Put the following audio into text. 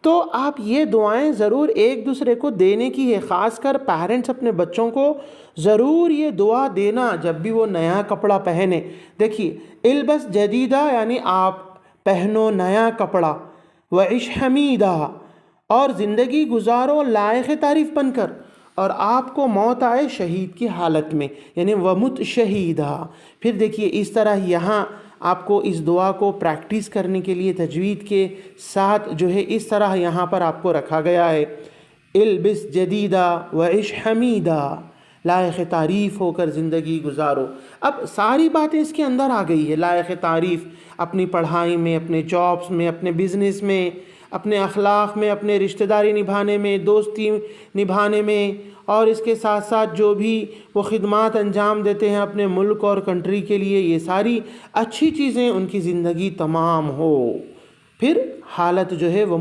تو آپ یہ دعائیں ضرور ایک دوسرے کو دینے کی ہے، خاص کر پیرنٹس اپنے بچوں کو ضرور یہ دعا دینا جب بھی وہ نیا کپڑا پہنے۔ دیکھیے البس جدیدہ یعنی آپ پہنو نیا کپڑا، وعش حمیدہ اور زندگی گزارو لائق تعریف بن کر، اور آپ کو موت آئے شہید کی حالت میں، یعنی ومت شہیدہ۔ پھر دیکھیے اس طرح یہاں آپ کو اس دعا کو پریکٹس کرنے کے لیے تجوید کے ساتھ جو ہے اس طرح یہاں پر آپ کو رکھا گیا ہے، البس جدیدہ وعش حمیدہ، لائق تعریف ہو کر زندگی گزارو۔ اب ساری باتیں اس کے اندر آ گئی ہے، لائق تعریف اپنی پڑھائی میں، اپنے جابس میں، اپنے بزنس میں، اپنے اخلاق میں، اپنے رشتہ داری نبھانے میں، دوستی نبھانے میں، اور اس کے ساتھ ساتھ جو بھی وہ خدمات انجام دیتے ہیں اپنے ملک اور کنٹری کے لیے، یہ ساری اچھی چیزیں ان کی زندگی تمام ہو۔ پھر حالت جو ہے وہ